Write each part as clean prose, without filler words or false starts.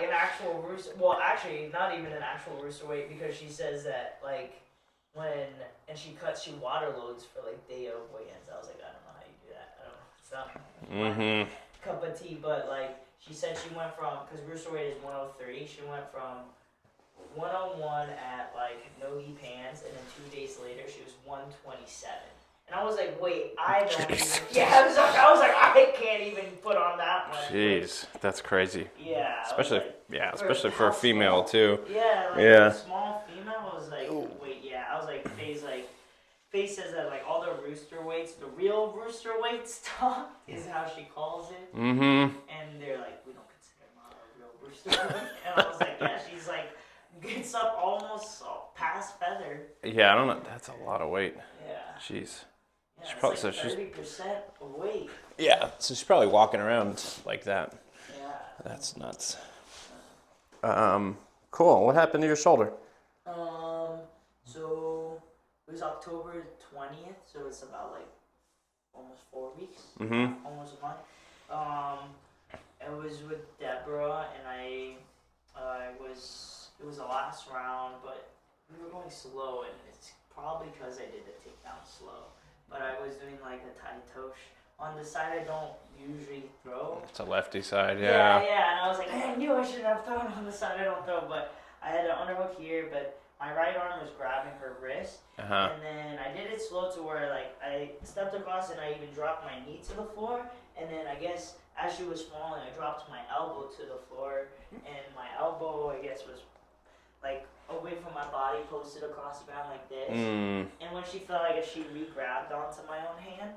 like an actual rooster. Well, actually, not even an actual rooster weight because she says that like she water loads for like day of weigh-ins. I was like, I don't know how you do that. I don't know. It's not my cup of tea. But like she said, she went from because rooster weight is 103. She went from 101 at like no-gi pants, and then 2 days later she was 127. And I was like, wait, I don't even. Yeah, I was like, I can't even put on that much. Jeez, that's crazy. Yeah. Especially, like, especially for a female too. Yeah, like a small female. I was like, wait, yeah. I was like, Faye says that like all the rooster weights, the real rooster weight stuff is how she calls it. Mm-hmm. And they're like, we don't consider mom a real rooster weight. And I was like, yeah, she's like, gets up almost past feather. Yeah, I don't know. That's a lot of weight. Yeah. Jeez. Yeah, She's probably like 30% weight. Yeah, so she's probably walking around like that. Yeah. That's nuts. Cool. What happened to your shoulder? So it was October 20th, so it's about like almost 4 weeks. Mm-hmm. Almost a month. It was with Deborah, and it was the last round, but we were going slow, and it's probably because I did the takedown slow. But I was doing like a tai tosh. On the side I don't usually throw. It's a lefty side, yeah. Yeah, and I was like, I knew I shouldn't have thrown on the side I don't throw, but I had an underhook here, but my right arm was grabbing her wrist. Uh-huh. And then I did it slow to where like I stepped across and I even dropped my knee to the floor. And then I guess as she was falling, I dropped my elbow to the floor, and my elbow, I guess, was like away from my body, posted across the ground like this. And when she fell, I guess she re-grabbed onto my own hand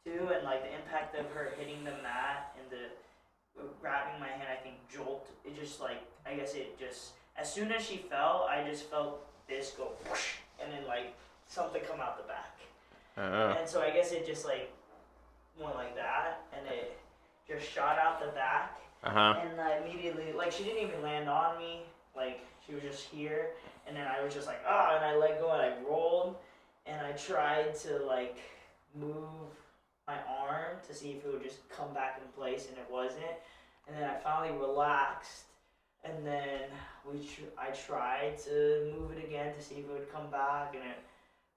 too, and like the impact of her hitting the mat and the grabbing my hand, I think jolt. It just like, I guess it just, as soon as she fell, I just felt this go whoosh, and then like something come out the back. And so I guess it just like went like that, and it just shot out the back. And I immediately, like, she didn't even land on me, like she was just here, and then I was just like, and I let go and I rolled, and I tried to like move my arm to see if it would just come back in place, and it wasn't. And then I finally relaxed, and then I tried to move it again to see if it would come back, and it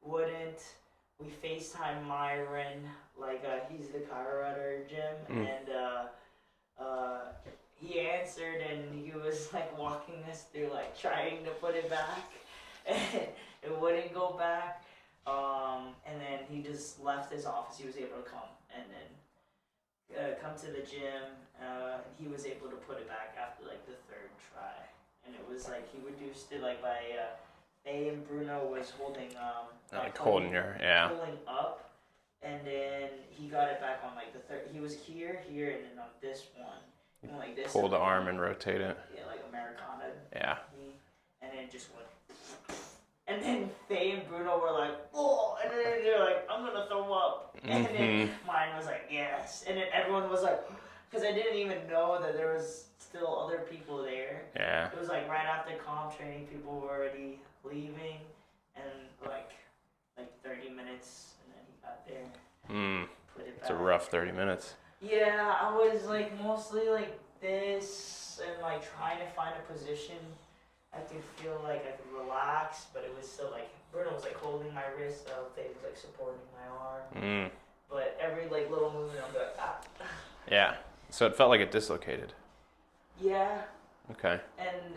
wouldn't. We FaceTime Myron, like he's the chiropractor at our gym, and he answered, and he was like walking us through like trying to put it back, and it wouldn't go back. And then he just left his office. He was able to come and then come to the gym. He was able to put it back after like the third try, and it was like he reduced it like by A and Bruno was holding like holding pulling up, and then he got it back on like the third. He was here, and then on this one. Like this, pull the arm and rotate it. Yeah, like Americana. Yeah. And then it just went. And then Faye and Bruno were like, oh, and then they're like, I'm gonna throw up. And then mine was like, yes. And then everyone was like, because I didn't even know that there was still other people there. Yeah. It was like right after comp training, people were already leaving, and like 30 minutes, and then he got there. Put it back. It's a rough 30 minutes. Yeah, I was like mostly like this and like trying to find a position I could feel like I could relax, but it was still like Bruno was like holding my wrist up, Faye was like supporting my arm. But every like little movement I'm like Yeah. So it felt like it dislocated. Yeah. Okay.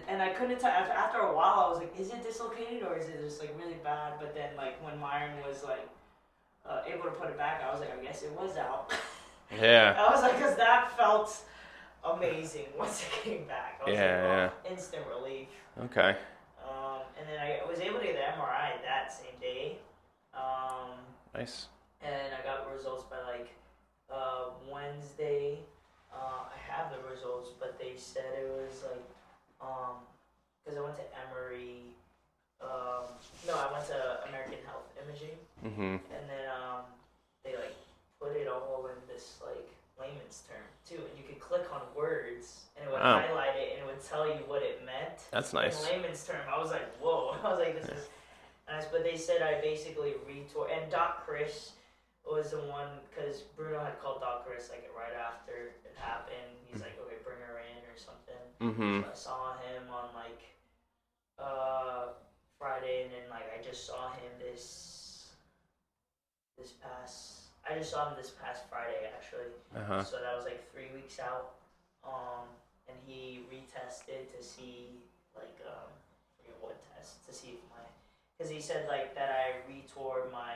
And I couldn't tell after a while I was like, is it dislocated or is it just like really bad? But then like when Myron was like able to put it back, I was like, I guess it was out. Yeah. I was like, because that felt amazing once it came back. I was like, instant relief. Okay. And then I was able to get the MRI that same day. Nice. And I got results by like Wednesday. I have the results, but they said it was like, because I went to Emory. No, I went to American Health Imaging. And then they like put it all in this like layman's term too, and you could click on words and it would highlight it and it would tell you what it meant. That's nice. In layman's term, I was like, whoa. I was like, this is nice. But they said I basically retore, and Doc Chris was the one, because Bruno had called Doc Chris like right after it happened. He's like, okay, bring her in or something. Mm-hmm. So I saw him on like Friday, and then like I just saw him this past Friday actually. Uh-huh. So that was like 3 weeks out. And he retested to see like I forget what test to see if because he said like that I retore my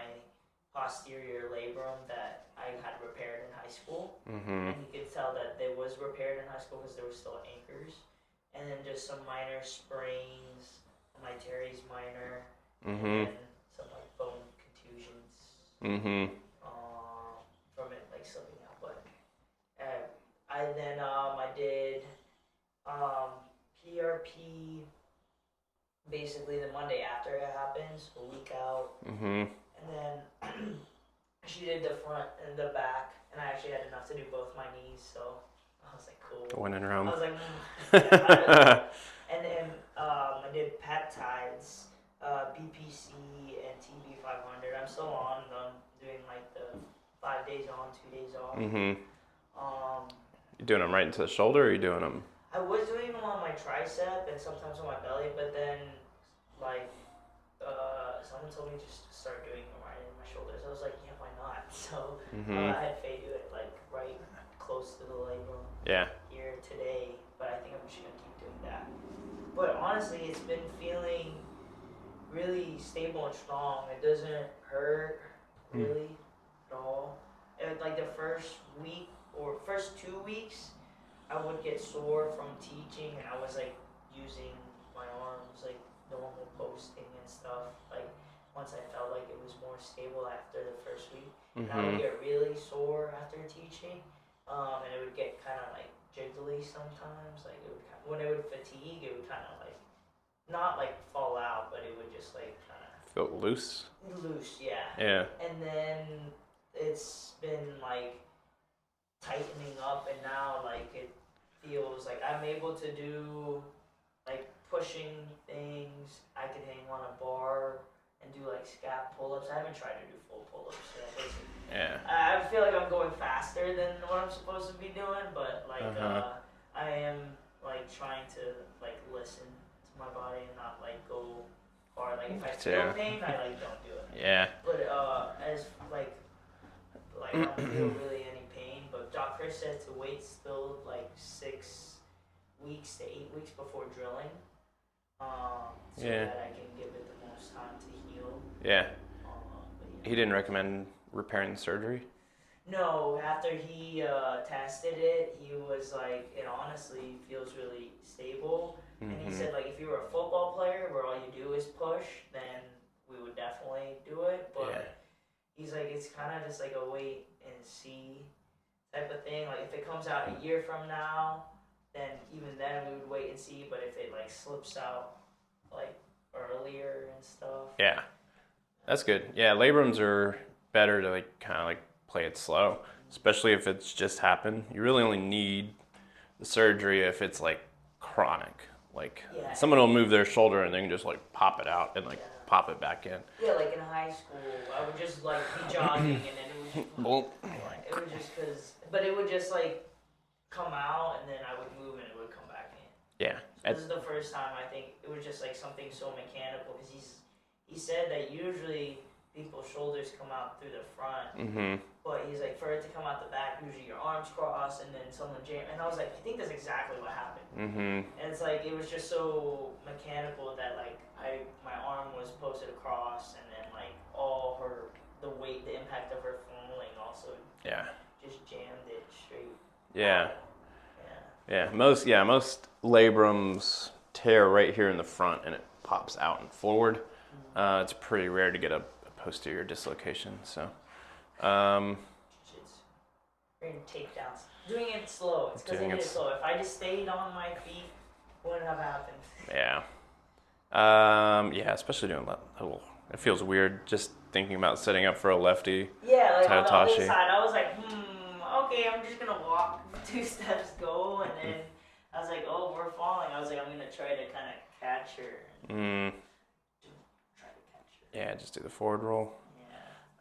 posterior labrum that I had repaired in high school, Mm-hmm. and he could tell that it was repaired in high school because there were still anchors, and then just some minor sprains, my teres minor, Mm-hmm. and then some like bone contusions Mm-hmm. from it like slipping out. But I did PRP basically the Monday after it happens, a week out, Mm-hmm. and then she did the front and the back, and I actually had enough to do both my knees, so I was like, cool. Went in I Rome. was like, yeah, and then I did peptides, BPC, and TB 500. I'm still on them, doing like the 5 days on, 2 days off. Mm-hmm. You doing them right into the shoulder, or are you doing them? I was doing them on my tricep and sometimes on my belly, but then like someone told me just to start doing them right in my shoulders. I was like, yeah, why not? So I had Faye do it like right close to the labrum. Yeah. Here today, but I think I'm just gonna keep doing that. But honestly, it's been feeling really stable and strong. It doesn't hurt really at all. Like the first week or first 2 weeks, I would get sore from teaching, and I was like using my arms like normal posting and stuff. Like once I felt like it was more stable after the first week, and I would get really sore after teaching, and it would get kind of like jiggly sometimes. Like it would when it would fatigue, it would kind of like not like fall out, but it would just like kind of feel loose. Loose, yeah. Yeah. And then it's been like tightening up, and now like it feels like I'm able to do like pushing things. I can hang on a bar and do like scap pull-ups. I haven't tried to do full pull-ups yet. Yeah. I feel like I'm going faster than what I'm supposed to be doing, but like I am like trying to like listen to my body and not like go hard. Like if I feel pain, I like don't do it. Yeah. But as like I don't feel really any pain. But Doc Chris said to wait still like 6 weeks to 8 weeks before drilling, so that I can give it the most time to heal. Yeah. He didn't recommend repairing the surgery? No, after he tested it, he was like, it honestly feels really stable. And he said, like, if you were a football player where all you do is push, then we would definitely do it. But he's like, it's kind of just like a wait and see type of thing. Like, if it comes out a year from now, then even then we would wait and see. But if it, like, slips out, like, earlier and stuff. Yeah. That's good. Yeah, labrums are better to, like, kind of, like, play it slow, especially if it's just happened. You really only need the surgery if it's, like, chronic. Like, someone will move their shoulder and they can just, like, pop it out and, like, pop it back in. Yeah, like in high school, I would just, like, be jogging and then it would just, it would just, but it would just, like, come out and then I would move and it would come back in. Yeah. So this is the first time I think it was just, like, something so mechanical, because he said that usually people's shoulders come out through the front, but he's like, for it to come out the back, usually your arms cross and then someone jam. And I was like, I think that's exactly what happened. And it's like, it was just so mechanical that like my arm was posted across, and then like all the weight, the impact of her falling also just jammed it straight. Most labrums tear right here in the front and it pops out and forward. It's pretty rare to get a posterior dislocation. So, takedowns. Doing it slow. It's because I did it slow. If I just stayed on my feet, wouldn't have happened. Especially doing little. It feels weird just thinking about setting up for a lefty. Yeah, like on the other side, I was like, okay, I'm just gonna walk 2 steps, go, and then I was like, oh, we're falling. I was like, I'm gonna try to kind of catch her. Yeah, just do the forward roll.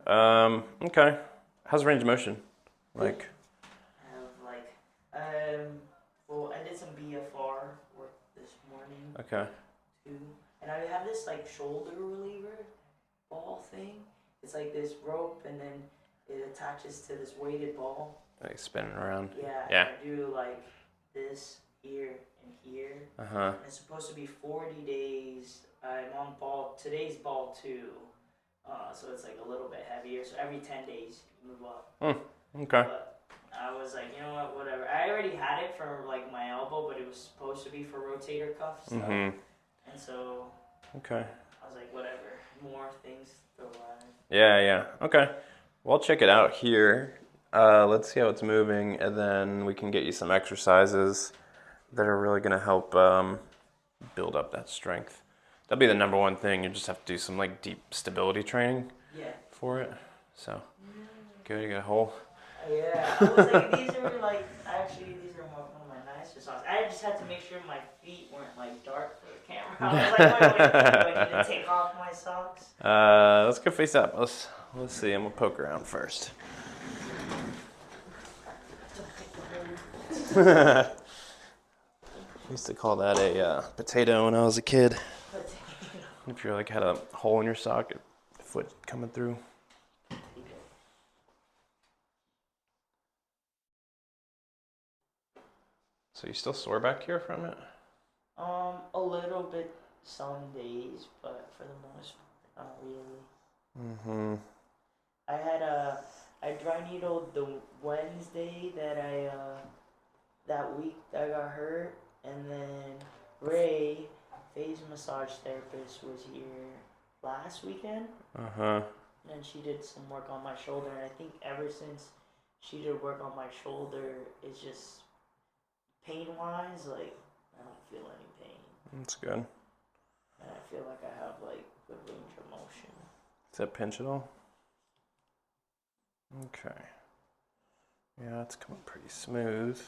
Okay. How's range of motion? Like? I have well, I did some BFR Okay. 2. And I have this like shoulder reliever ball thing. It's like this rope, and then it attaches to this weighted ball. Like spinning around. Yeah. Yeah. And I do like this here and here. Uh-huh. And it's supposed to be 40 days. I'm on ball. Today's ball 2. So it's like a little bit heavier. So every 10 days you move up. Okay. But I was like, you know what, whatever. I already had it for like my elbow, but it was supposed to be for rotator cuff stuff. Mm-hmm. And so Okay. I was like, whatever. More things to learn. Yeah. Okay. Well, check it out here. Let's see how it's moving, and then we can get you some exercises that are really going to help build up that strength. That'll be the number one thing. You just have to do some like deep stability training for it. So, good. You got a hole? Yeah. I was like, these are like, actually, these are one of my nicer socks. I just had to make sure my feet weren't like dark for the camera. I was like, wait, do I need to take off my socks? Let's go face up. Let's see. I'm gonna poke around first. I used to call that a potato when I was a kid. If you like had a hole in your sock, a foot coming through. So you still sore back here from it? A little bit some days, but for the most part, not really. Mm-hmm. I dry needled the Wednesday that week that I got hurt, and then Ray, Faye's massage therapist, was here last weekend. Uh-huh. And she did some work on my shoulder, and I think ever since she did work on my shoulder, it's just pain-wise, like, I don't feel any pain. That's good. And I feel like I have, like, good range of motion. Does that pinch at all? Okay. Yeah, it's coming pretty smooth.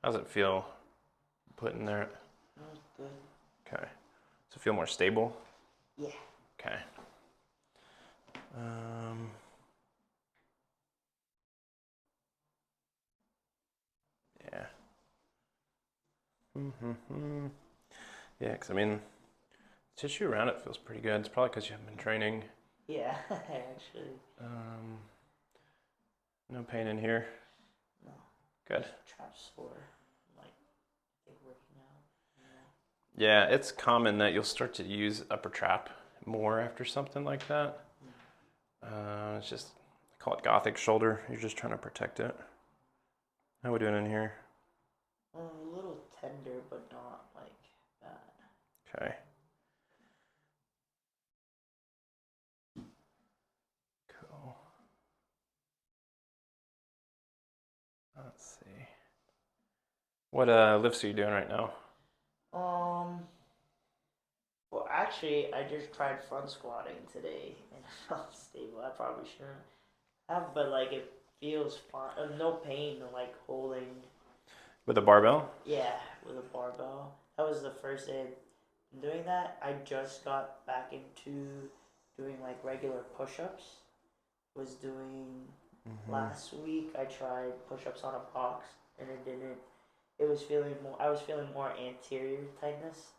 How's it feel putting there? Good. Okay. Does it feel more stable? Yeah. Okay. Yeah. Yeah, because I mean, tissue around it feels pretty good. It's probably because you haven't been training. Yeah, actually. No pain in here? No. Good. Trap sore. Like, I think working out. Yeah, it's common that you'll start to use upper trap more after something like that. It's just, I call it Gothic shoulder. You're just trying to protect it. How we doing in here? A little tender, but not like bad. Okay. Cool. Let's see. What lifts are you doing right now? Well, actually, I just tried front squatting today, and it felt stable. I probably shouldn't have, but like it feels fine. No pain, like holding. With a barbell? Yeah, with a barbell. That was the first day of doing that. I just got back into doing like regular push-ups. Was doing last week. I tried push-ups on a box, and it didn't. It was feeling more. I was feeling more anterior tightness,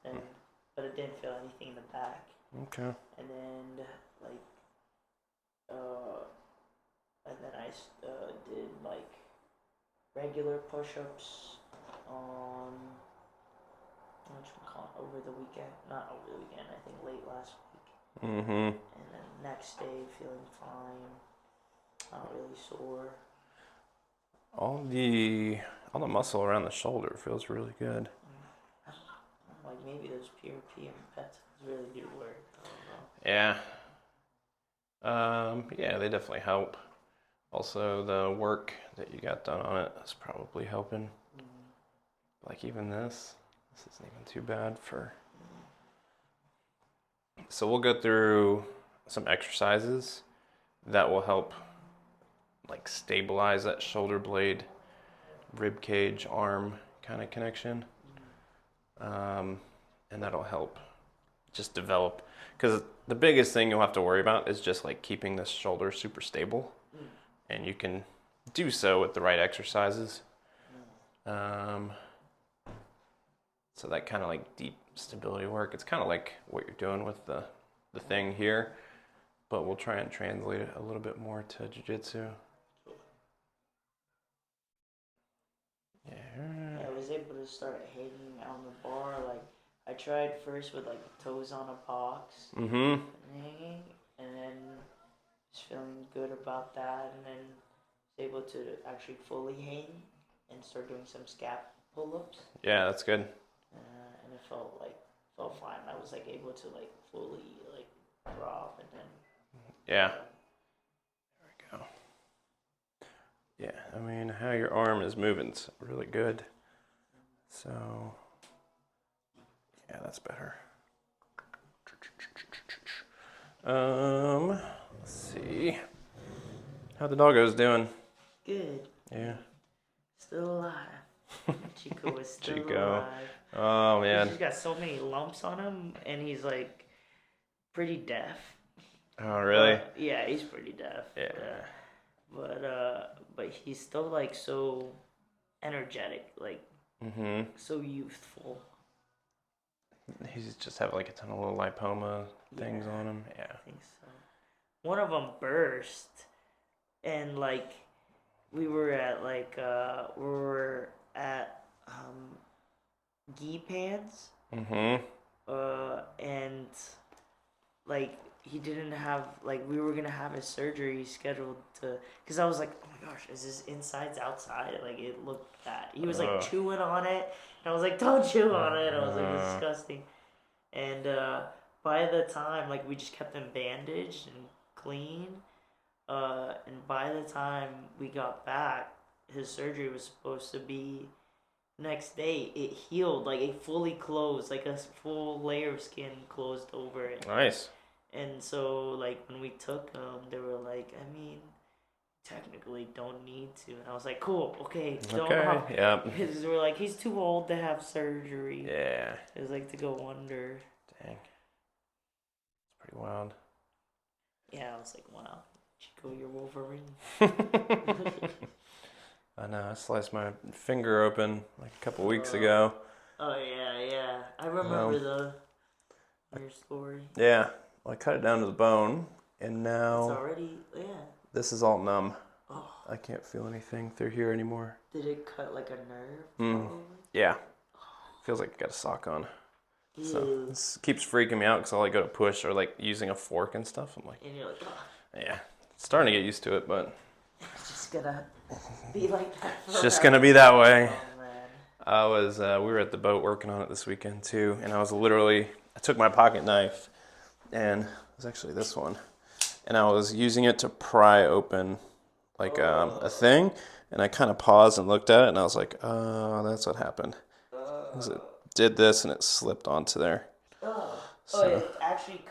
but it didn't feel anything in the back. Okay. And then like, and then I did like regular push-ups on over the weekend. Not over the weekend. I think late last week. And then next day feeling fine. Not really sore. All the muscle around the shoulder feels really good. Like maybe those PRP and PETs really do work. Yeah. Yeah, they definitely help. Also, the work that you got done on it is probably helping. Like even this isn't even too bad for. So we'll go through some exercises that will help like stabilize that shoulder blade, rib cage, arm kind of connection. And that'll help just develop, because the biggest thing you'll have to worry about is just like keeping this shoulder super stable, and you can do so with the right exercises. So that kind of like deep stability work, it's kind of like what you're doing with the thing here, but we'll try and translate it a little bit more to jiu-jitsu. Yeah. I was able to start hitting on the bar. Like I tried first with like toes on a box Mm-hmm. and hanging, and then just feeling good about that, and then was able to actually fully hang and start doing some scap pull-ups. Yeah, that's good. And it felt fine. I was like able to like fully like drop and then. Yeah. There we go. Yeah, I mean, how your arm is moving is really good. So, yeah, that's better. Let's see. How the doggo's doing? Good. Yeah. Still alive. Chico is still Chico. alive. Oh man. He's just got so many lumps on him, and he's like pretty deaf. Oh really? Yeah, he's pretty deaf. Yeah. But he's still like so energetic, like so youthful. He's just have like a ton of little lipoma things on him. Yeah. I think so. One of them burst, and like we were at gi pants. And like he didn't have like we were gonna have his surgery scheduled to, because I was like, oh my gosh, is this insides outside? Like it looked that he was like chewing on it, and I was like, don't chew on it. I was like, it's disgusting. And by the time like we just kept him bandaged and clean, and by the time we got back, his surgery was supposed to be next day. It healed, like it fully closed, like a full layer of skin closed over it. Nice. And so like when we took him, they were like, I mean, technically don't need to. And I was like, cool, okay, don't. Okay. Yeah. Because we were like, he's too old to have surgery. Yeah. It was like to go under. Dang. It's pretty wild. Yeah, I was like, wow, Chico, you're Wolverine. I know. I sliced my finger open like a couple weeks ago. Oh yeah. I remember your story. Yeah. Well, I cut it down to the bone, and now It's already this is all numb. Oh. I can't feel anything through here anymore. Did it cut like a nerve? Yeah. Feels like I got a sock on. Ew. So this keeps freaking me out because I'll like go to push or like using a fork and stuff. I'm like, and you're like, oh. Yeah, starting to get used to it, but It's just gonna be like that forever. It's just gonna be that way. Oh, man. I was, we were at the boat working on it this weekend too, and I took my pocket knife, and it was actually this one, and I was using it to pry open like a thing, and I kind of paused and looked at it, and I was like, oh, that's what happened. It did this, and it slipped onto there. So it actually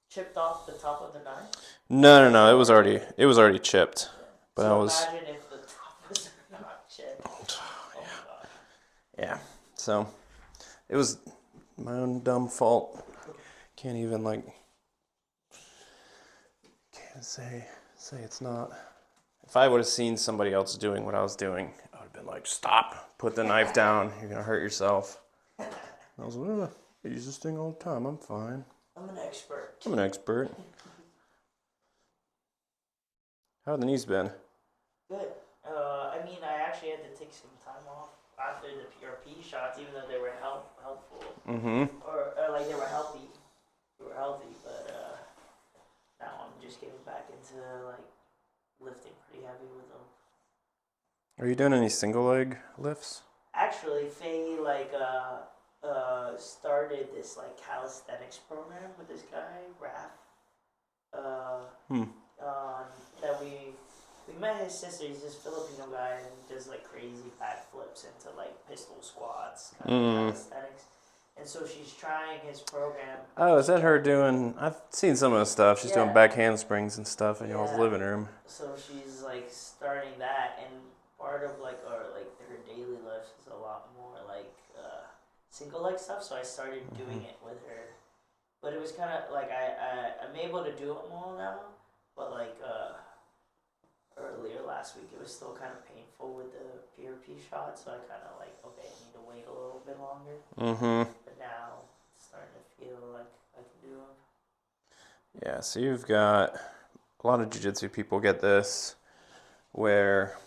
chipped off the top of the knife? No, it was already chipped. But so I was. Imagine if the top was not chipped. Oh my God. Yeah. So it was my own dumb fault. Can't even can't say it's not. If I would have seen somebody else doing what I was doing, I would have been like, stop, put the knife down, you're gonna hurt yourself. And I was like, I use this thing all the time, I'm fine. I'm an expert. How have the knees been? Good. I mean, I actually had to take some time off after the PRP shots, even though they were helpful. Or like they were healthy. But now I'm just getting back into like lifting pretty heavy with them. Are you doing any single leg lifts? Actually, Faye started this like calisthenics program with this guy, Raph. That we met his sister. He's this Filipino guy and does like crazy backflips into like pistol squats, kind of calisthenics. And so she's trying his program. Oh, is that her doing? I've seen some of the stuff. She's doing back handsprings and stuff in y'all's living room. So she's like starting that, and part of like her daily lifts is a lot more like single leg stuff. So I started doing it with her, but it was kind of like I'm able to do it more now, but like earlier last week, it was still kind of painful with the PRP shot, so I kind of like, okay, I need to wait a little bit longer. Mm-hmm. But now it's starting to feel like I can do them. Yeah, so you've got a lot of jiu-jitsu people get this where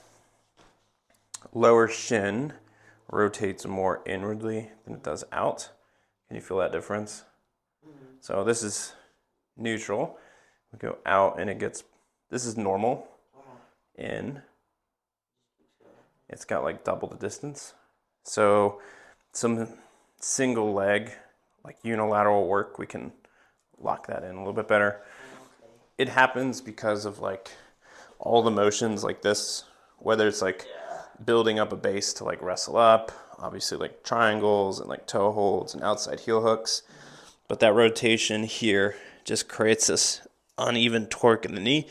lower shin rotates more inwardly than it does out. Can you feel that difference? Mm-hmm. So this is neutral. We go out and it gets, this is normal. In. It's got like double the distance. So some single leg, like unilateral work, we can lock that in a little bit better. Okay. It happens because of like all the motions like this, whether it's like building up a base to like wrestle up, obviously like triangles and like toe holds and outside heel hooks. But that rotation here just creates this uneven torque in the knee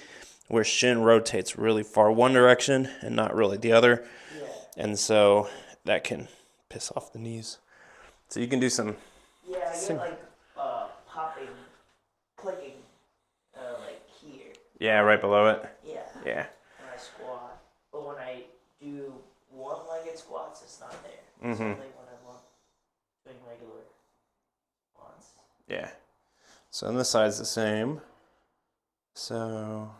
where shin rotates really far one direction and not really the other. Yeah. And so that can piss off the knees. So you can do some. Yeah, I get like popping, clicking, like here. Yeah, right below it. Yeah. Yeah. When I squat, but when I do one-legged squats, it's not there. Mm-hmm. It's only when I'm doing regular squats. Yeah. So on this side's the same. So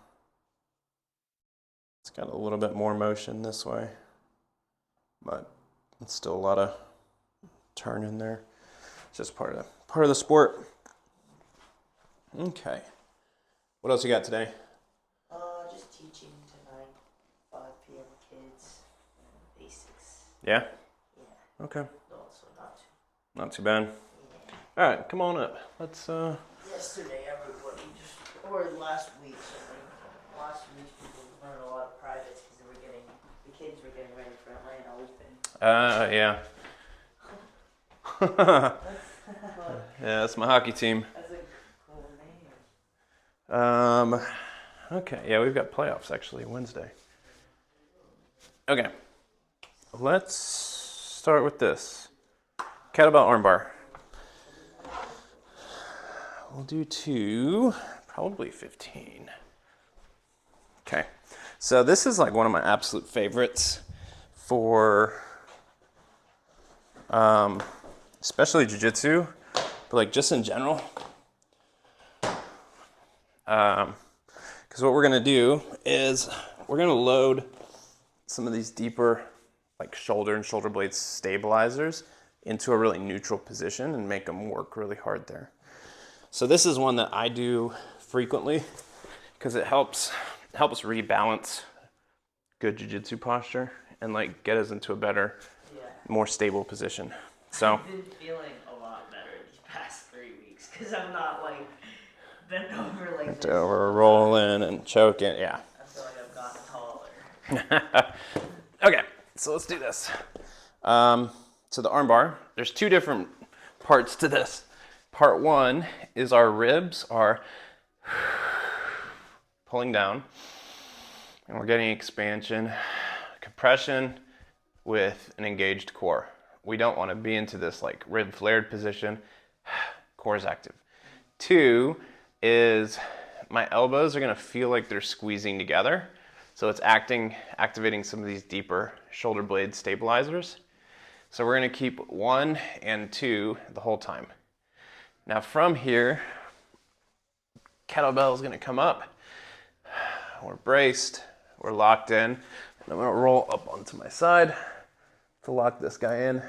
it's got a little bit more motion this way, but it's still a lot of turn in there. It's just part of the sport. Okay. What else you got today? Just teaching tonight, 5 p.m. kids, basics. Yeah? Yeah. Okay. Also Not too bad. Yeah. All right, come on up. Let's Yesterday, everybody or last week, last week people learned a lot of privates because the kids were getting ready for Atlanta Open. Yeah. Yeah, that's my hockey team. That's a cool name. Okay, yeah, we've got playoffs actually Wednesday. Okay, let's start with this. Kettlebell armbar. We'll do 2, probably 15. Okay, so this is like one of my absolute favorites for especially jiu-jitsu, but like just in general. Because what we're gonna do is we're gonna load some of these deeper like shoulder and shoulder blade stabilizers into a really neutral position and make them work really hard there. So this is one that I do frequently because it helps rebalance good jiu-jitsu posture and like get us into a better, more stable position. So I've been feeling a lot better these past 3 weeks because I'm not like bent over like this. over rolling and choking, yeah. I feel like I've gotten taller. Okay, so let's do this. So the arm bar, there's 2 different parts to this. Part 1 is our ribs are pulling down, and we're getting expansion, compression with an engaged core. We don't want to be into this like rib flared position. Core is active. 2 is my elbows are going to feel like they're squeezing together. So it's activating some of these deeper shoulder blade stabilizers. So we're going to keep 1 and 2 the whole time. Now from here, kettlebell is going to come up. We're braced, we're locked in, and I'm going to roll up onto my side to lock this guy in.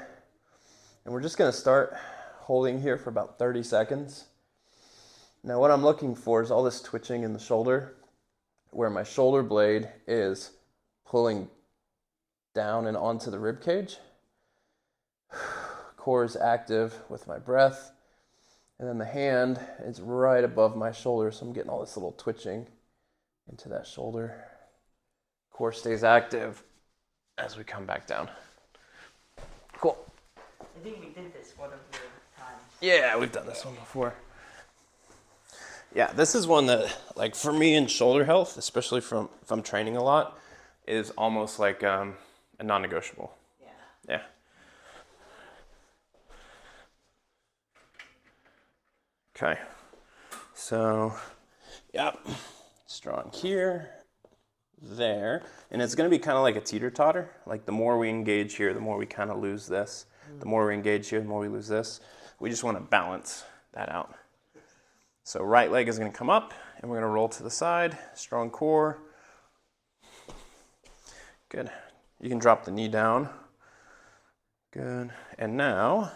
And we're just going to start holding here for about 30 seconds. Now what I'm looking for is all this twitching in the shoulder, where my shoulder blade is pulling down and onto the rib cage. Core is active with my breath. And then the hand is right above my shoulder, so I'm getting all this little twitching into that shoulder. Core stays active as we come back down. Cool. I think we did this one of the times. Yeah, we've done this one before. Yeah, this is one that, like, for me in shoulder health, especially if I'm training a lot, is almost like a non-negotiable. Yeah. Okay. So, yep. Strong here, there. And it's going to be kind of like a teeter-totter. Like the more we engage here, the more we kind of lose this. The more we engage here, the more we lose this. We just want to balance that out. So right leg is going to come up, and we're going to roll to the side. Strong core. Good. You can drop the knee down. Good. And now,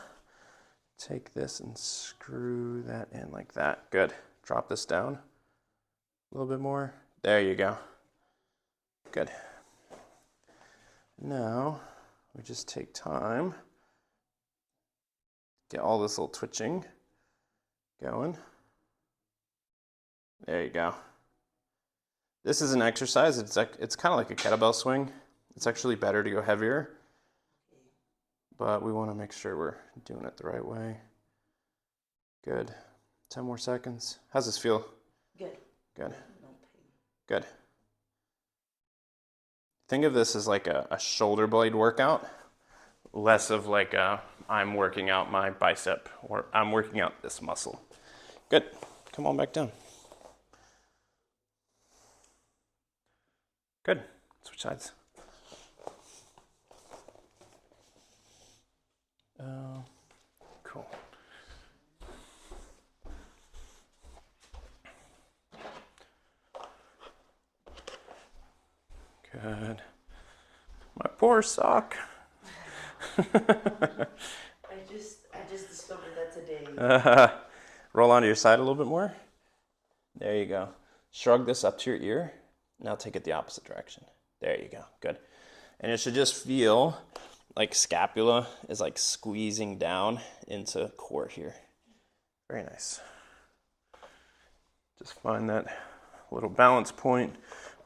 take this and screw that in like that. Good. Drop this down a little bit more. There you go. Good. Now, we just take time. Get all this little twitching going. There you go. This is an exercise. It's kind of like a kettlebell swing. It's actually better to go heavier, but we want to make sure we're doing it the right way. Good. 10 more seconds. How's this feel? Good. Good. Good. Think of this as like a shoulder blade workout, less of like I'm working out my bicep or I'm working out this muscle. Good. Come on back down. Good. Switch sides. Cool. Good. My poor sock. I just discovered that today. Roll onto your side a little bit more. There you go. Shrug this up to your ear. Now take it the opposite direction. There you go. Good. And it should just feel like scapula is like squeezing down into core here. Very nice. Just find that little balance point.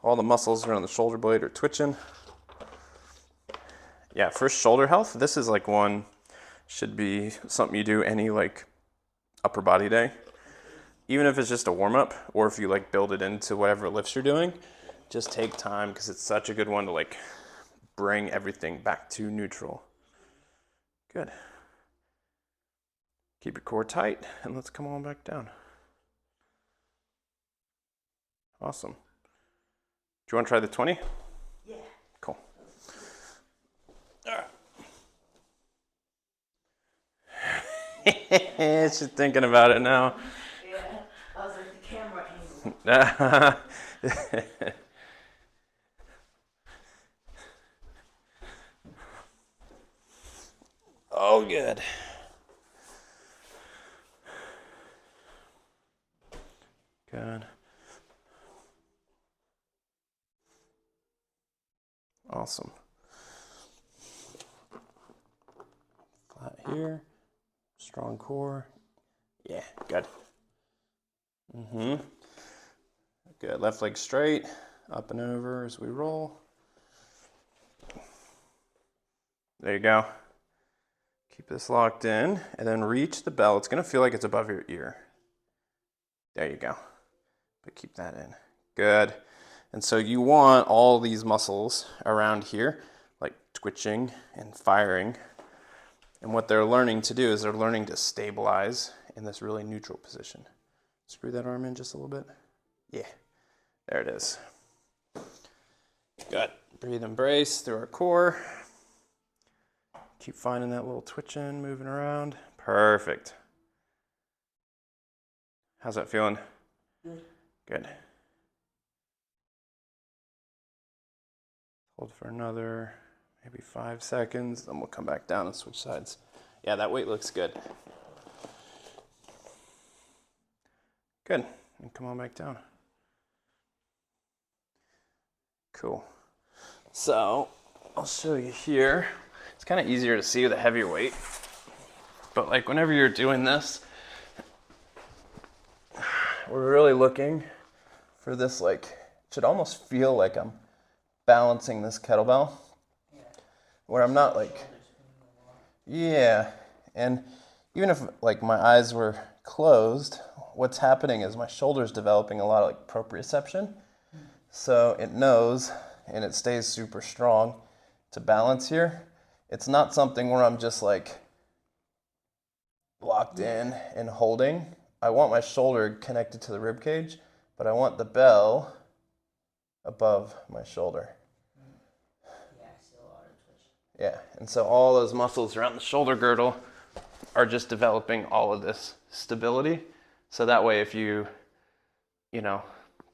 All the muscles around the shoulder blade are twitching. Yeah, for shoulder health, this is like one, should be something you do any like upper body day. Even if it's just a warm up or if you like build it into whatever lifts you're doing, just take time because it's such a good one to like bring everything back to neutral. Good. Keep your core tight and let's come on back down. Awesome. Do you want to try the 20? Yeah. Cool. All right. She's thinking about it now. Yeah, I was like the camera angle. Oh, good. Good. Awesome. Flat here. Strong core. Yeah, good. Good. Left leg straight. Up and over as we roll. There you go. Keep this locked in and then reach the bell. It's going to feel like it's above your ear. There you go. But keep that in. Good. And so you want all these muscles around here, like twitching and firing. And what they're learning to do is they're learning to stabilize in this really neutral position. Screw that arm in just a little bit. Yeah, there it is. Good. Breathe and brace through our core. Keep finding that little twitching, moving around. Perfect. How's that feeling? Good. Good. Hold for another maybe 5 seconds, then we'll come back down and switch sides. Yeah, that weight looks good. Good. And come on back down. Cool. So, I'll show you here. It's kind of easier to see with a heavier weight. But like whenever you're doing this, we're really looking for this like, it should almost feel like I'm balancing this kettlebell. Where I'm not like, yeah. And even if like my eyes were closed, what's happening is my shoulder's developing a lot of like proprioception. So it knows and it stays super strong to balance here. It's not something where I'm just like locked in and holding. I want my shoulder connected to the rib cage, but I want the bell above my shoulder. Yeah, I see a lot of twitch. Yeah, and so all those muscles around the shoulder girdle are just developing all of this stability. So that way if you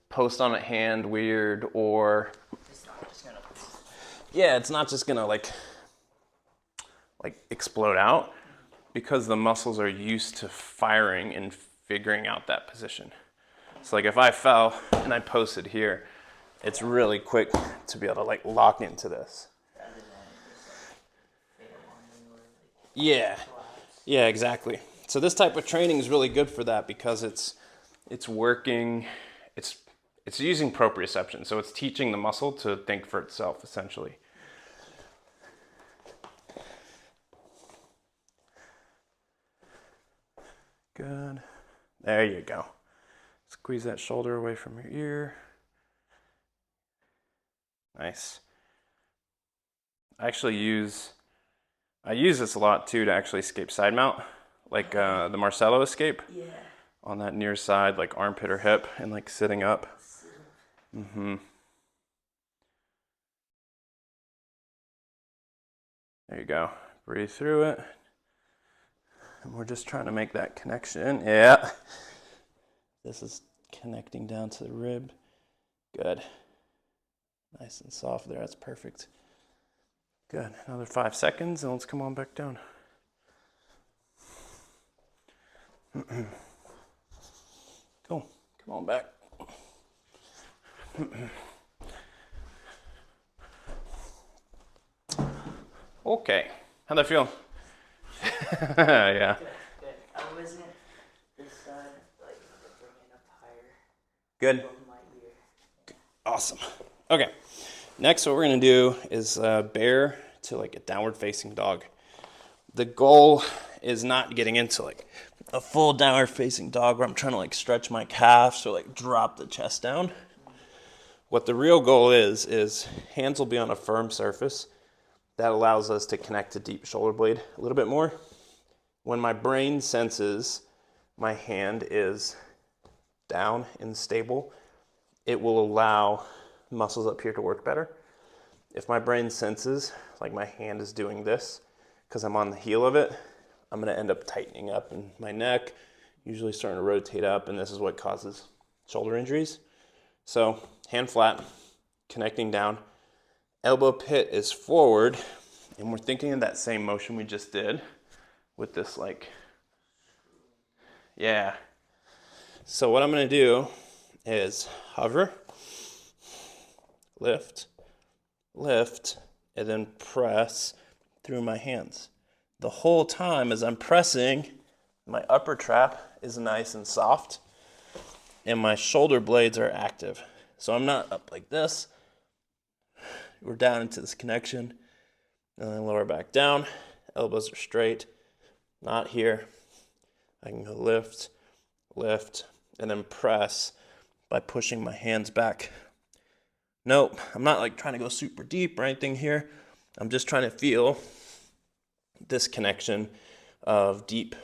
post on a hand weird, or It's not just gonna. yeah, it's not just gonna like explode out, because the muscles are used to firing and figuring out that position. So like if I fell and I posted here, it's really quick to be able to like lock into this. Rather than just like fail on you or like Yeah, collapse. yeah, exactly. So this type of training is really good for that, because it's working, it's using proprioception. So it's teaching the muscle to think for itself, essentially. Good. There you go. Squeeze that shoulder away from your ear. Nice. I use this a lot too to actually escape side mount, like the Marcelo escape. Yeah. On that near side, like armpit or hip, and like sitting up. Mm-hmm. There you go. Breathe through it. And we're just trying to make that connection. Yeah. This is connecting down to the rib. Good. Nice and soft there. That's perfect. Good. Another 5 seconds, and let's come on back down. Cool. Come on back. Okay. How'd that feel? Yeah. Good, good. I wasn't this side, like bring it up higher Good. above my ear. Awesome. Okay. Next, what we're gonna do is bear to like a downward facing dog. The goal is not getting into like a full downward facing dog where I'm trying to like stretch my calves or like drop the chest down. What the real goal is hands will be on a firm surface that allows us to connect to deep shoulder blade a little bit more. When my brain senses my hand is down and stable, it will allow muscles up here to work better. If my brain senses like my hand is doing this because I'm on the heel of it, I'm going to end up tightening up in my neck, usually starting to rotate up, and this is what causes shoulder injuries. So hand flat, connecting down, elbow pit is forward, and we're thinking of that same motion we just did with this like, yeah. So what I'm going to do is hover, lift, lift, and then press through my hands. The whole time as I'm pressing, my upper trap is nice and soft, and my shoulder blades are active. So I'm not up like this. We're down into this connection, and then lower back down. Elbows are straight, not here. I can go lift, lift, and then press by pushing my hands back. Nope, I'm not like trying to go super deep or anything here. I'm just trying to feel this connection of deep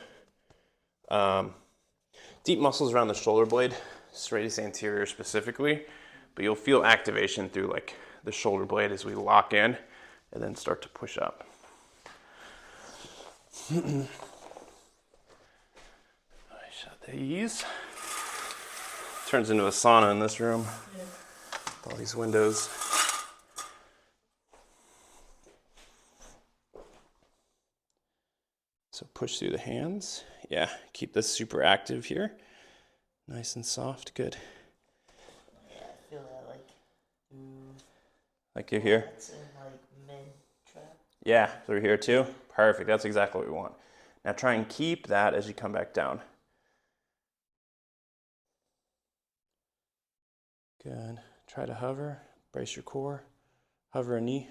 muscles around the shoulder blade, serratus anterior specifically, but you'll feel activation through like the shoulder blade as we lock in and then start to push up. I shut these. Turns into a sauna in this room. Yeah. All these windows. So push through the hands. Yeah, keep this super active here. Nice and soft, good. Yeah, I feel that like Like you're here? that's in like mid trap. Yeah, through here too? Perfect, that's exactly what we want. Now try and keep that as you come back down. Good. Try to hover, brace your core. Hover a knee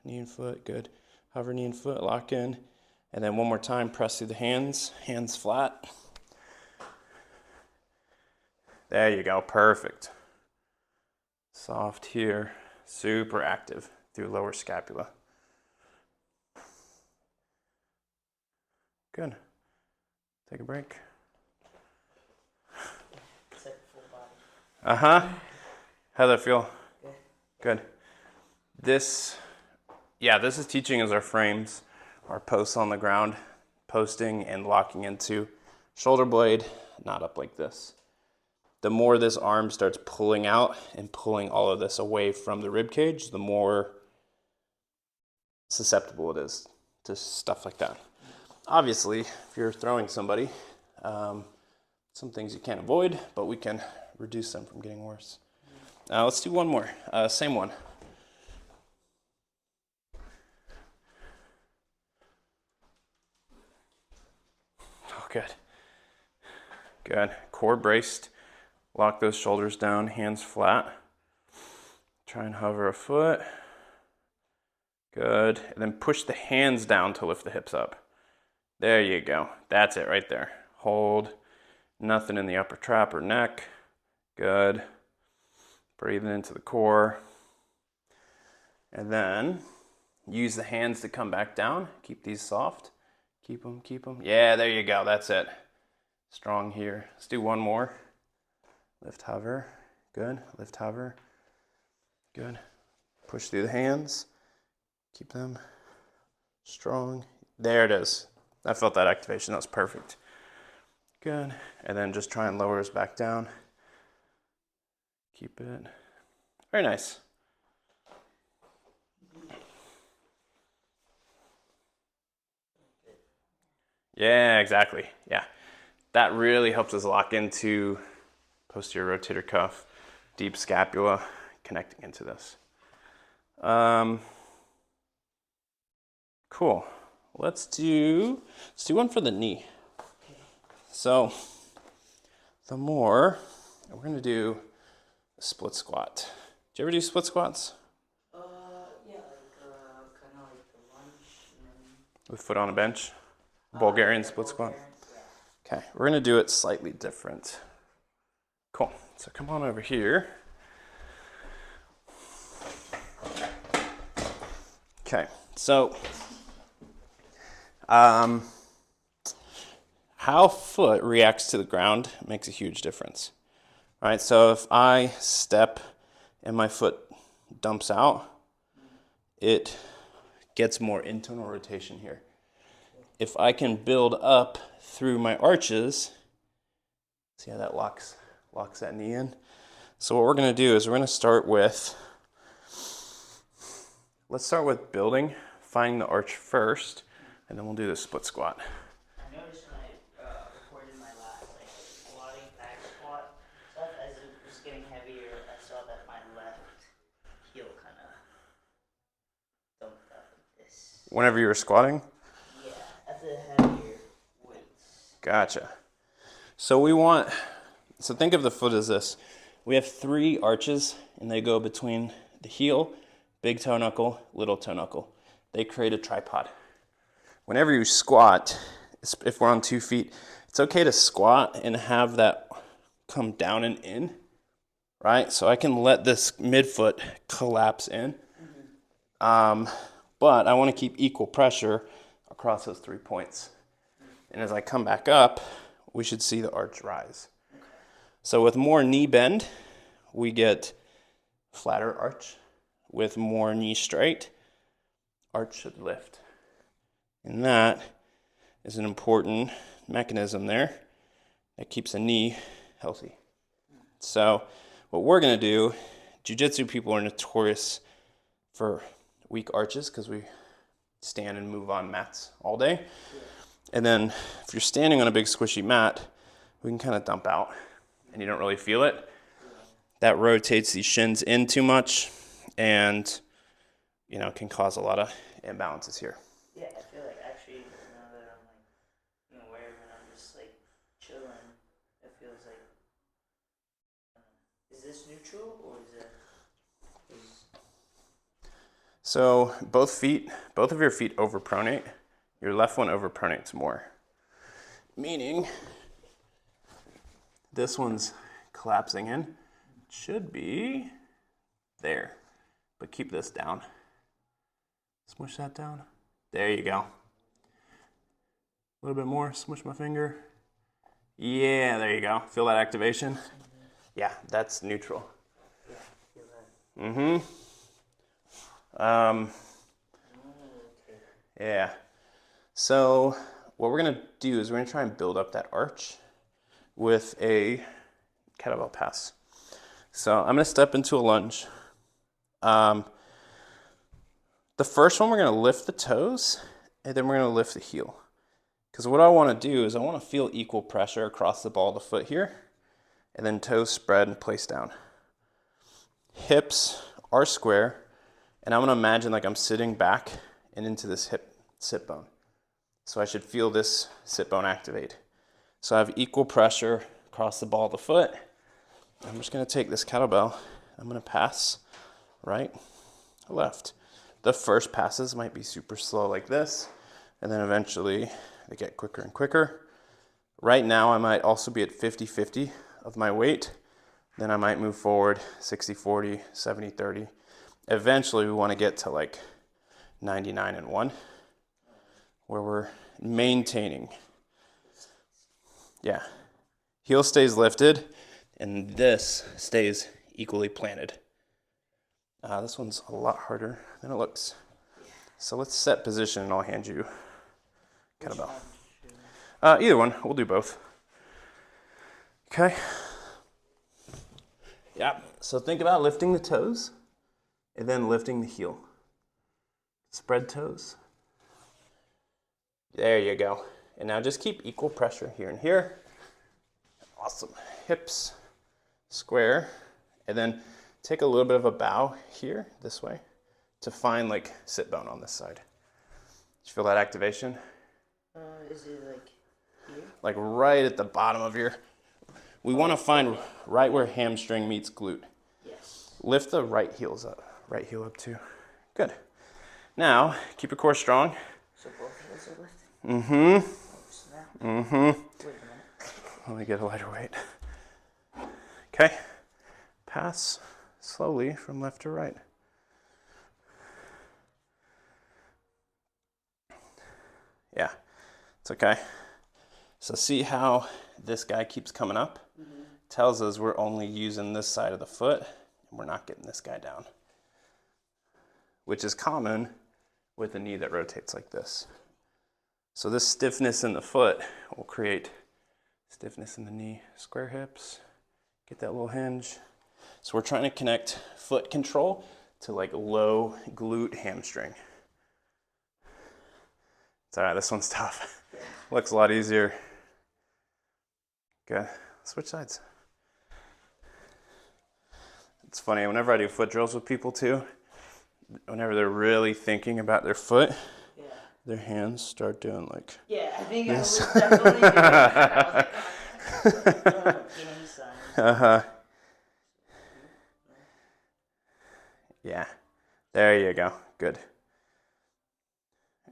and foot, good. Hover knee and foot, lock in. And then one more time, press through the hands flat. There you go, perfect. Soft here, super active through lower scapula. Good. Take a break. It's like full body. Uh-huh. How'd that feel? Good. This is teaching us our frames, our posts on the ground, posting and locking into shoulder blade, not up like this. The more this arm starts pulling out and pulling all of this away from the rib cage, the more susceptible it is to stuff like that. Obviously, if you're throwing somebody, some things you can't avoid, but we can reduce them from getting worse. Let's do one more, same one. Oh, good. Good. Core braced. Lock those shoulders down, hands flat. Try and hover a foot. Good. And then push the hands down to lift the hips up. There you go. That's it right there. Hold. Nothing in the upper trap or neck. Good. Breathing into the core. And then use the hands to come back down. Keep these soft. Keep them, keep them. Yeah, there you go. That's it. Strong here. Let's do one more. Lift, hover. Good. Lift, hover. Good. Push through the hands. Keep them strong. There it is. I felt that activation. That was perfect. Good. And then just try and lower us back down. Keep it. Very nice. Yeah, exactly. Yeah. That really helps us lock into posterior rotator cuff, deep scapula, connecting into this. Cool. Let's do one for the knee. So we're gonna do a split squat. Do you ever do split squats? Yeah, kind of like the lunge. With foot on a bench? Bulgarian split squat? Yeah. Okay, we're gonna do it slightly different. Cool, so come on over here. Okay, so how foot reacts to the ground makes a huge difference. All right, so if I step and my foot dumps out, it gets more internal rotation here. If I can build up through my arches, see how that locks that knee in? So what we're gonna do is we're gonna start with, let's start with building, finding the arch first, and then we'll do the split squat. I noticed when I recorded my last squatting back squat stuff, as it was getting heavier, I saw that my left heel kind of dumped up like this. Whenever you were squatting? Yeah, at the heavier weights. Gotcha. So so think of the foot as this. We have 3 arches, and they go between the heel, big toe knuckle, little toe knuckle. They create a tripod. Whenever you squat, if we're on 2 feet, it's okay to squat and have that come down and in, right? So I can let this midfoot collapse in. But I want to keep equal pressure across those 3 points. And as I come back up, we should see the arch rise. So with more knee bend, we get flatter arch. With more knee straight, arch should lift. And that is an important mechanism there that keeps the knee healthy. So what we're gonna do, jiu-jitsu people are notorious for weak arches because we stand and move on mats all day. And then if you're standing on a big squishy mat, we can kind of dump out and you don't really feel it. That rotates these shins in too much and, can cause a lot of imbalances here. Yeah, I feel like actually now that I'm wherever I'm just chilling, it feels like, is this neutral or is it? So both of your feet overpronate. Your left one overpronates more. Meaning this one's collapsing in. It should be there. But keep this down. Smush that down. There you go. A little bit more. Smush my finger. Yeah, there you go. Feel that activation? Yeah, that's neutral. Yeah, I feel that. Yeah. So what we're gonna do is we're gonna try and build up that arch with a kettlebell pass. So I'm gonna step into a lunge. The first one we're gonna lift the toes, and then we're gonna lift the heel. Because what I want to do is I want to feel equal pressure across the ball of the foot here, and then toes spread and place down. Hips are square, and I'm going to imagine like I'm sitting back and into this hip sit bone. So I should feel this sit bone activate. So I have equal pressure across the ball of the foot. I'm just going to take this kettlebell. I'm going to pass right, left. The first passes might be super slow like this, and then eventually they get quicker and quicker. Right now I might also be at 50-50 of my weight. Then I might move forward 60-40, 70-30. Eventually we want to get to like 99-1, where we're maintaining. Yeah. Heel stays lifted, and this stays equally planted. This one's a lot harder than it looks. So let's set position and I'll hand you kettlebell. Either one, we'll do both. Okay. Yeah, so think about lifting the toes and then lifting the heel. Spread toes. There you go. And now just keep equal pressure here and here. Awesome. Hips square, and then take a little bit of a bow here, this way, to find like sit bone on this side. Did you feel that activation? Is it like here? Like right at the bottom of your, we want to find right where hamstring meets glute. Yes. Lift the right heels up, right heel up too. Good. Now, keep your core strong. So both heels are lifted? Mm-hmm. Oh, snap. Mm-hmm. Wait a minute. Let me get a lighter weight. Okay. Pass slowly from left to right. Yeah, it's okay. So see how this guy keeps coming up? Mm-hmm. Tells us we're only using this side of the foot and we're not getting this guy down, which is common with a knee that rotates like this. So this stiffness in the foot will create stiffness in the knee. Square hips, get that little hinge. So we're trying to connect foot control to like low glute hamstring. It's all right, this one's tough. Looks a lot easier. Good, switch sides. It's funny, whenever I do foot drills with people too, whenever they're really thinking about their foot, Yeah. their hands start doing like Yeah, I think this. I was definitely doing that. I was like, gang sign. Uh-huh. Yeah, there you go, good.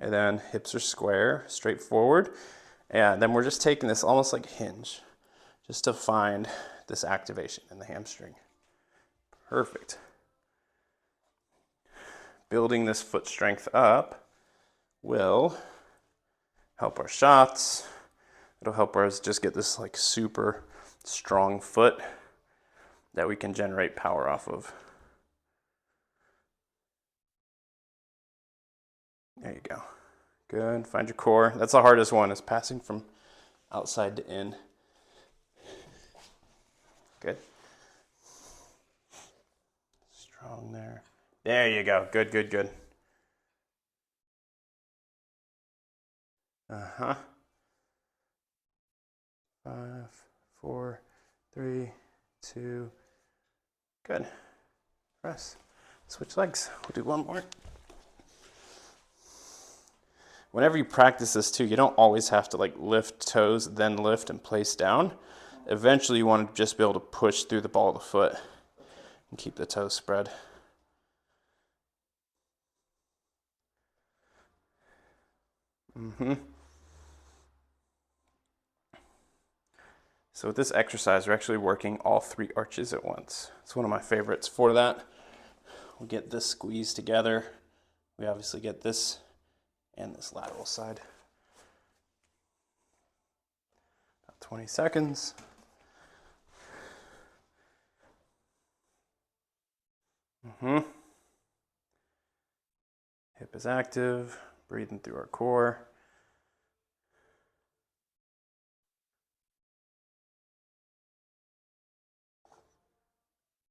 And then hips are square, straight forward. And then we're just taking this almost like hinge, just to find this activation in the hamstring. Perfect. Building this foot strength up will help our shots. It'll help us just get this like super strong foot that we can generate power off of. There you go. Good, find your core. That's the hardest one, is passing from outside to in. Good. Strong there. There you go, good, good, good. Uh-huh. 5, 4, 3, 2, good. Press. Switch legs. We'll do one more. Whenever you practice this too, you don't always have to like lift toes, then lift and place down. Eventually you want to just be able to push through the ball of the foot and keep the toes spread. Mm-hmm. So with this exercise, we're actually working all 3 arches at once. It's one of my favorites. For that, we'll get this squeezed together. We obviously get this and this lateral side. About 20 seconds. Mm-hmm. is active, breathing through our core.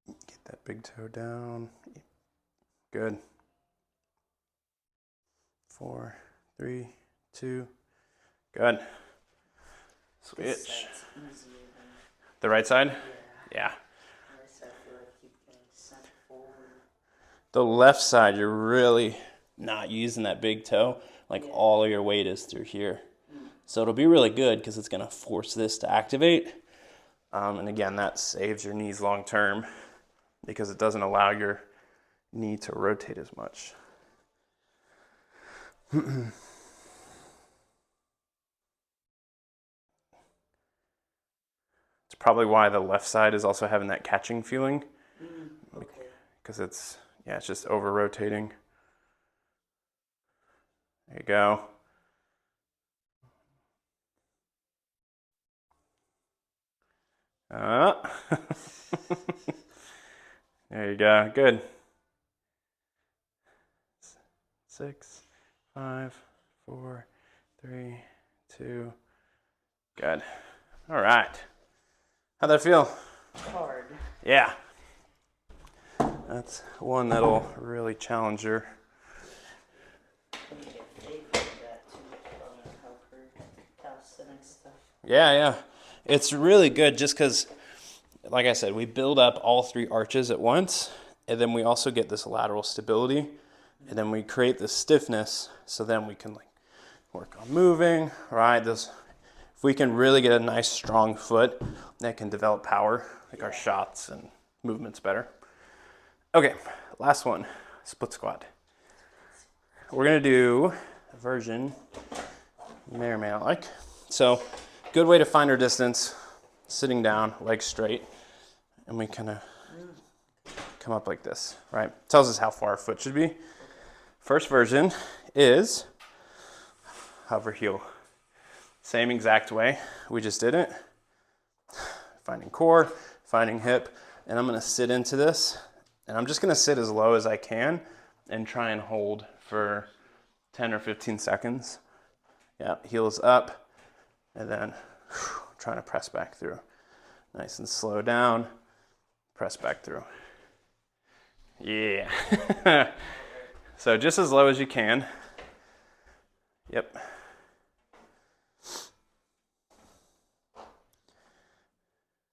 Get that big toe down. Good. 4, 3, 2. Good. Switch. The right side? Yeah. The left side, you're really not using that big toe. Like all of your weight is through here. So it'll be really good because it's going to force this to activate. And again, that saves your knees long term because it doesn't allow your knee to rotate as much. It's probably why the left side is also having that catching feeling. Because it's just over rotating. There you go. There you go. Good. 6, 5, 4, 3, 2. Good. All right. How'd that feel? Hard. Yeah. That's one that'll really challenge your. Yeah. It's really good just because, like I said, we build up all 3 arches at once, and then we also get this lateral stability, and then we create this stiffness, so then we can work on moving, right? If we can really get a nice strong foot, that can develop power, our shots and movements better. Okay, last one, split squat. We're gonna do a version you may or may not like. So, good way to find our distance, sitting down, legs straight, and we kind of come up like this, right? Tells us how far our foot should be. First version is hover heel. Same exact way we just did it. Finding core, finding hip, and I'm gonna sit into this, and I'm just gonna sit as low as I can and try and hold for 10 or 15 seconds. Yeah, heels up, and then trying to press back through. Nice and slow down, press back through. Yeah. So just as low as you can. Yep.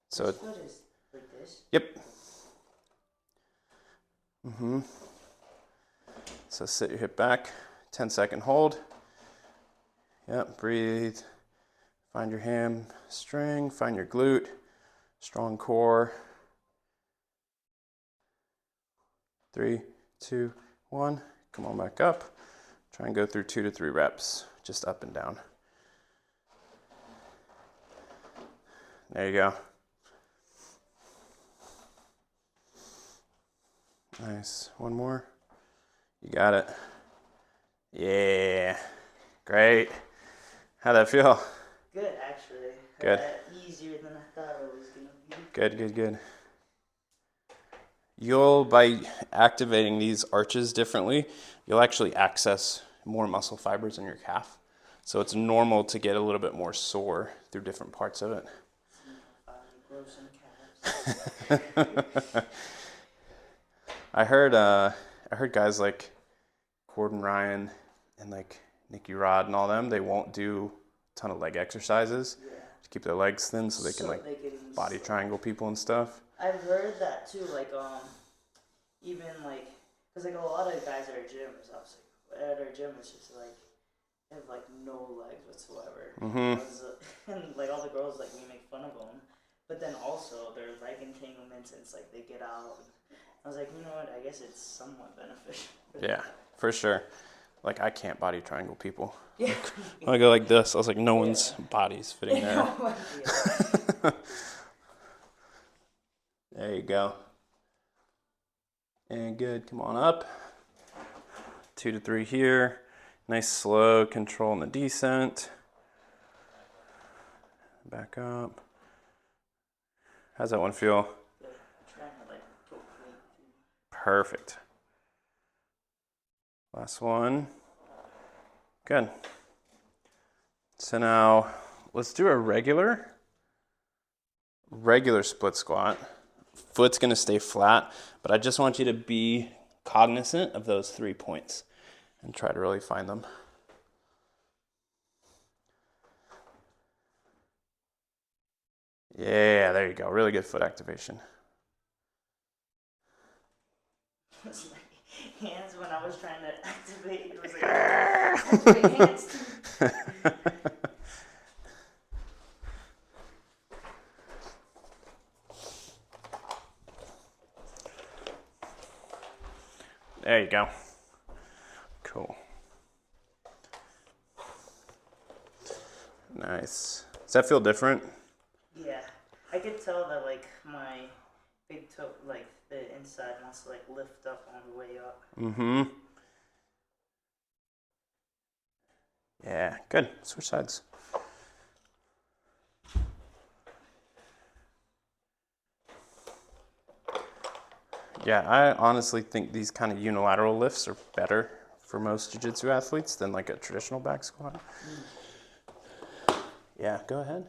So this foot is like this? Yep. So sit your hip back, 10-second hold. Yep, breathe. Find your hamstring, find your glute, strong core. 3, 2, 1. Come on back up. Try and go through 2 to 3 reps, just up and down. There you go. Nice. One more. You got it. Yeah. Great. How'd that feel? Good, actually. Good. Easier than I thought it was going to be. Good. You'll, by activating these arches differently, you'll actually access more muscle fibers in your calf. So it's normal to get a little bit more sore through different parts of it. I heard guys like Gordon Ryan and like Nicky Rod and all them, they won't do a ton of leg exercises to keep their legs thin so they can body triangle people and stuff. I've heard that too, even because a lot of guys at our gym, it's just they have no legs whatsoever. And all the girls we make fun of them, but then also their leg entanglements, and it's they get out. I was like, you know what? I guess it's somewhat beneficial. Yeah, for sure. I can't body triangle people. Yeah. When I go like this, I was like, no one's body's fitting there. There you go. And good. Come on up. 2 to 3 here. Nice slow control in the descent. Back up. How's that one feel? Perfect. Last one. Good. So now let's do a regular split squat. Foot's gonna stay flat, but I just want you to be cognizant of those 3 points and try to really find them. Yeah, there you go. Really good foot activation. My hands, when I was trying to activate, it was like, my hands. There you go. Cool. Nice. Does that feel different? Yeah, I could tell that like my big toe, like the inside wants to like lift up on the way up. Mm-hmm. Yeah, good. Switch sides. Yeah, I honestly think these kind of unilateral lifts are better for most jiu-jitsu athletes than like a traditional back squat. Yeah, go ahead.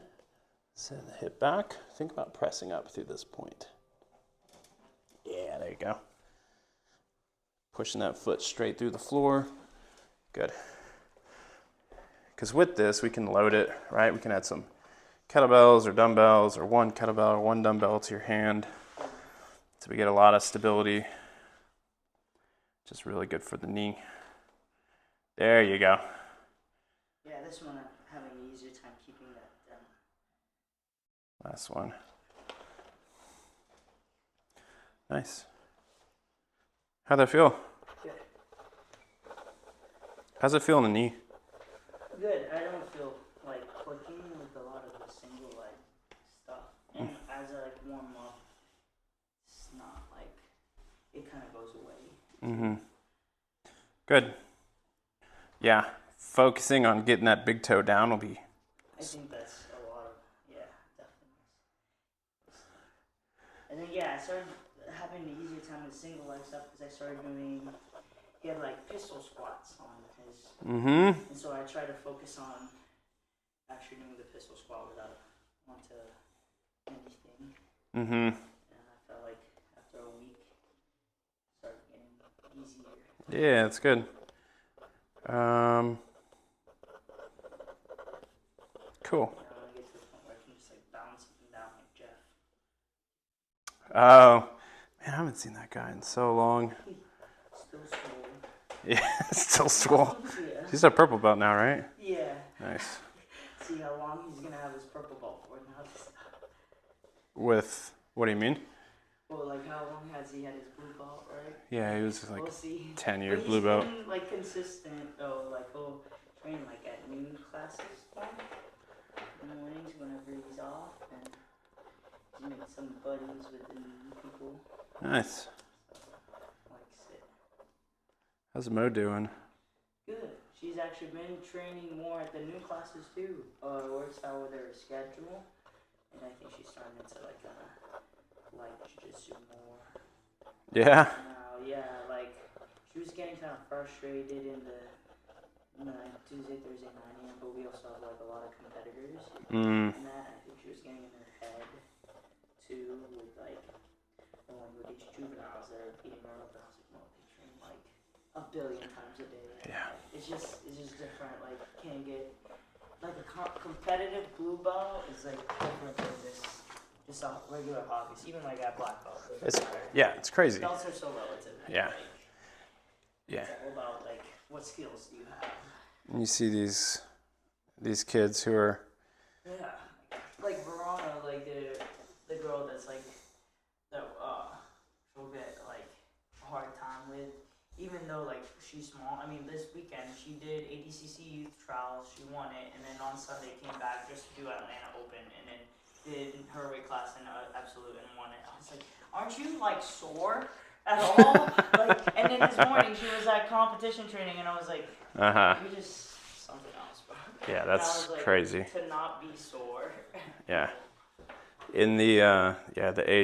Set the hip back. Think about pressing up through this point. Yeah, there you go. Pushing that foot straight through the floor. Good. Because with this, we can load it, right? We can add some kettlebells or dumbbells or one kettlebell or one dumbbell to your hand. So we get a lot of stability. Just really good for the knee. There you go. Yeah, this one I'm having an easier time keeping that down. Last one. Nice. How'd that feel? Good. How's it feel in the knee? Good. I don't feel like clicking with a lot of the single leg stuff. And as I like warm up, it's not like it kind of goes away. Mm-hmm. Good. Yeah, focusing on getting that big toe down will be. I think that's a lot of, yeah, definitely. And then yeah, I started having an easier time with single leg stuff because I started doing, he had like pistol squats on his, Mm-hmm. and so I try to focus on actually doing the pistol squat without onto anything. Mm-hmm. And I felt like after a week, it started getting easier. Yeah, that's good. Cool. I want to get to the point where I can just like bounce up and down like Jeff. Oh, man, I haven't seen that guy in so long. Still swollen. Yeah, still swole. Yeah. He's a purple belt now, right? Yeah. Nice. See how long he's gonna have his purple belt for now. With, what do you mean? Well, like how long has he had his blue belt, right? Yeah, he was like We'll see. 10-year But blue belt. He's been like consistent though. Like he'll train like at noon classes in the mornings whenever he's off, and he's made some buddies with the new people. Nice. Likes it. How's Mo doing? Good. She's actually been training more at the new classes too. Works out with her schedule, and I think she's starting to like jiu-jitsu more. Yeah. Now, yeah, like she was getting kind of frustrated in the Tuesday, Thursday, 9 a.m. But we also have like a lot of competitors, and that I think she was getting in her head too with like going with these juveniles that are beating her up. And I was like, no, they train like a billion times a day. Yeah. It's just different. Like can't get like a competitive blue belt is like different than just a regular hobby. Even like at black belt. It's crazy. Belts are so relative. Yeah. Like, Yeah. It's all about like what skills do you have. And you see these kids who are. Yeah. Like Verona, like the girl that's like that she'll get like a hard time with. Even though like she's small, I mean this weekend she did ADCC youth trials, she won it, and then on Sunday came back just to do Atlanta Open, and then did her weight class in Absolute and won it. I was like, aren't you like sore at all? Like, and then this morning she was at competition training, and I was like, you're just something else, bro. Yeah, that's like, crazy. To not be sore. Yeah. In the the age